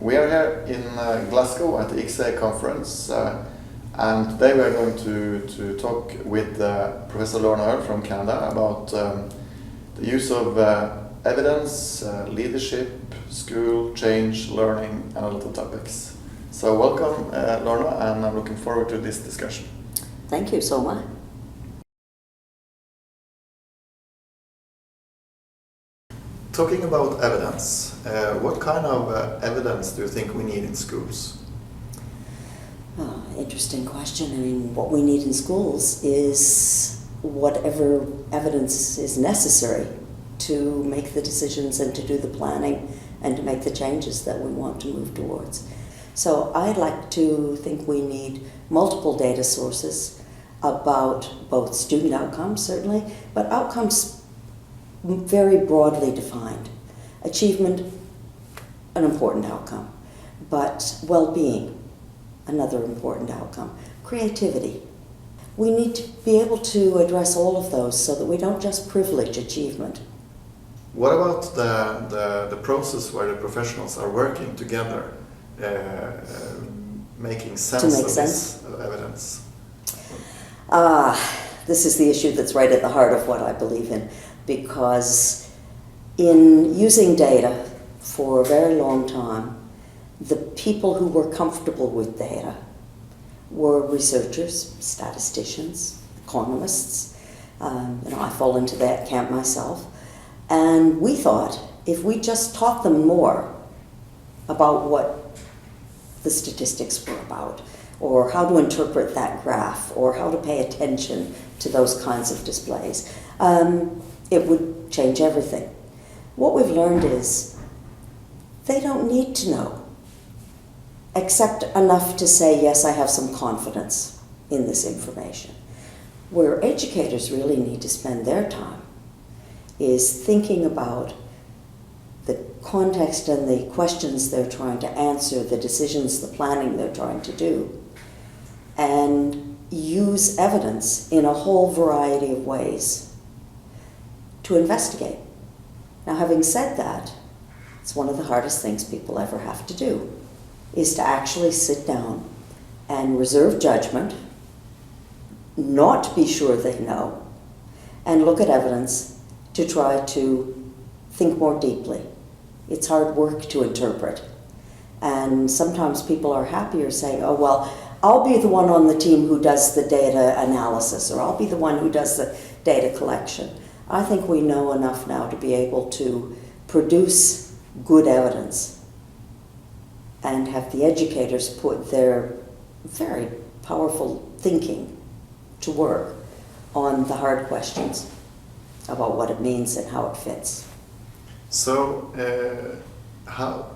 We are here in Glasgow at the ICSE conference, and today we are going to talk with Professor Lorna Earl from Canada about the use of evidence, leadership, school, change, learning, and a lot of topics. So welcome, Lorna, and I'm looking forward to this discussion. Thank you so much. Talking about evidence, what kind of evidence do you think we need in schools? Interesting question. I mean, what we need in schools is whatever evidence is necessary to make the decisions and to do the planning and to make the changes that we want to move towards. So I'd like to think we need multiple data sources about both student outcomes, certainly, but outcomes very broadly defined. Achievement, an important outcome, but well-being, another important outcome. Creativity. We need to be able to address all of those so that we don't just privilege achievement. What about the process where the professionals are working together, making sense of this evidence? This is the issue that's right at the heart of what I believe in, because in using data for a very long time, the people who were comfortable with data were researchers, statisticians, economists. I fall into that camp myself. And we thought if we just taught them more about what the statistics were about, or how to interpret that graph, or how to pay attention to those kinds of displays, it would change everything. What we've learned is they don't need to know, except enough to say, yes, I have some confidence in this information. Where educators really need to spend their time is thinking about the context and the questions they're trying to answer, the decisions, the planning they're trying to do, and use evidence in a whole variety of ways to investigate. Now, having said that, it's one of the hardest things people ever have to do, is to actually sit down and reserve judgment, not be sure they know, and look at evidence to try to think more deeply. It's hard work to interpret. And sometimes people are happier saying, oh, well, I'll be the one on the team who does the data analysis, or I'll be the one who does the data collection. I think we know enough now to be able to produce good evidence and have the educators put their very powerful thinking to work on the hard questions about what it means and how it fits. So,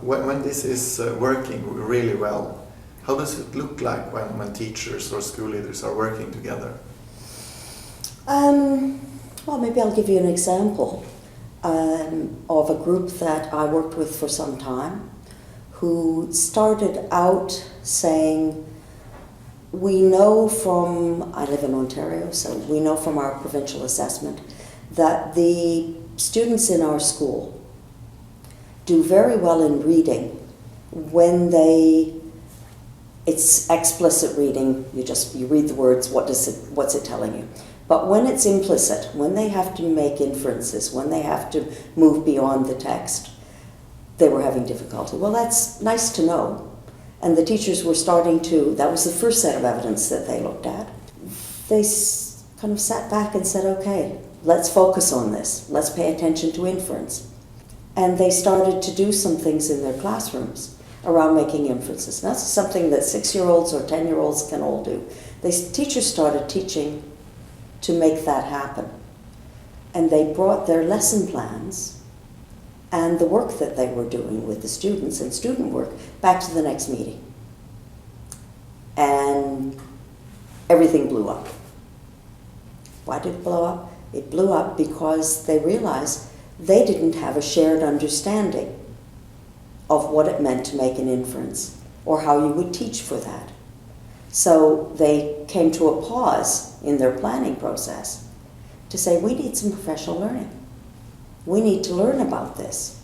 when this is working really well, how does it look like when teachers or school leaders are working together? Well, maybe I'll give you an example of a group that I worked with for some time who started out saying, we know from, I live in Ontario, so we know from our provincial assessment that the students in our school do very well in reading when it's explicit reading, you read the words, what's it telling you? But when it's implicit, when they have to make inferences, when they have to move beyond the text, they were having difficulty. Well, that's nice to know. And the teachers were starting to, that was the first set of evidence that they looked at. They kind of sat back and said, okay, let's focus on this. Let's pay attention to inference. And they started to do some things in their classrooms around making inferences. And that's something that 6-year-olds or 10-year-olds can all do. Teachers started teaching to make that happen. And they brought their lesson plans and the work that they were doing with the students and student work back to the next meeting. And everything blew up. Why did it blow up? It blew up because they realized they didn't have a shared understanding of what it meant to make an inference or how you would teach for that. So they came to a pause in their planning process to say, we need some professional learning. We need to learn about this.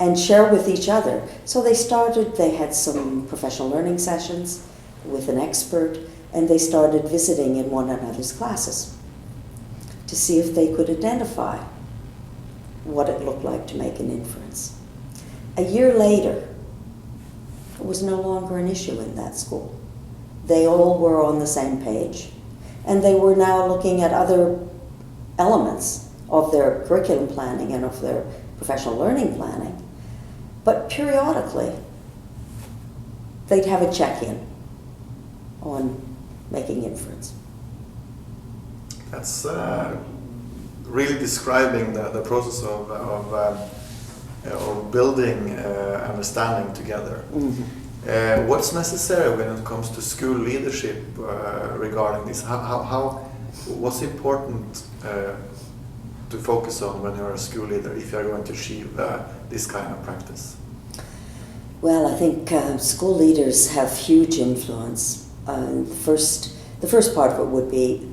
and share with each other. So they had some professional learning sessions with an expert, and they started visiting in one another's classes to see if they could identify what it looked like to make an inference. A year later, it was no longer an issue in that school. They all were on the same page, and they were now looking at other elements of their curriculum planning and of their professional learning planning. But periodically, they'd have a check-in on making inference. That's really describing the process of building understanding together. Mm-hmm. What's necessary when it comes to school leadership regarding this? What's important to focus on when you're a school leader if you're going to achieve this kind of practice? Well, I think school leaders have huge influence. The first part of it would be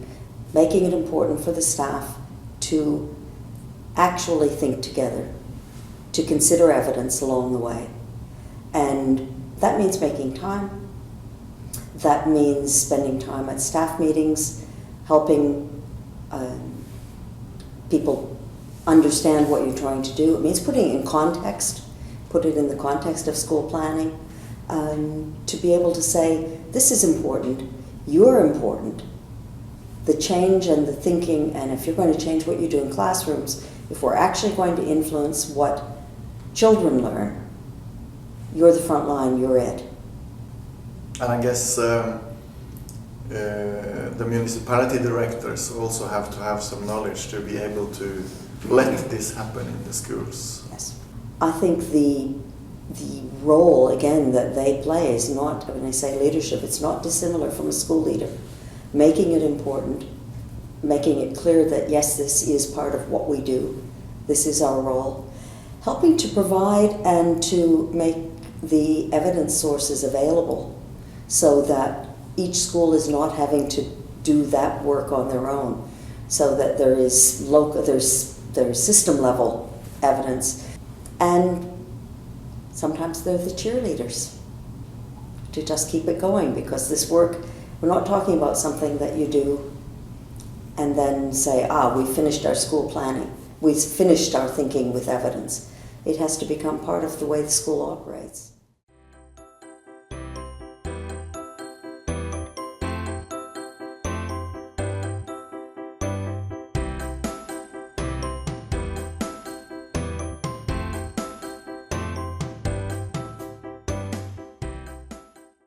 making it important for the staff to actually think together, to consider evidence along the way. And that means making time. That means spending time at staff meetings, helping people understand what you're trying to do. It means putting it in context, put it in the context of school planning, to be able to say, this is important, you're important. The change and the thinking, and if you're going to change what you do in classrooms, if we're actually going to influence what children learn, you're the front line, you're it. And I guess the municipality directors also have to have some knowledge to be able to let this happen in the schools. Yes. I think the role, again, that they play is not, when I say leadership, it's not dissimilar from a school leader. Making it important, making it clear that, yes, this is part of what we do, this is our role. Helping to provide and to make the evidence sources available so that each school is not having to do that work on their own, so that there is there's system level evidence. And sometimes they're the cheerleaders to just keep it going, because this work, we're not talking about something that you do and then say, we finished our school planning, we've finished our thinking with evidence. It has to become part of the way the school operates.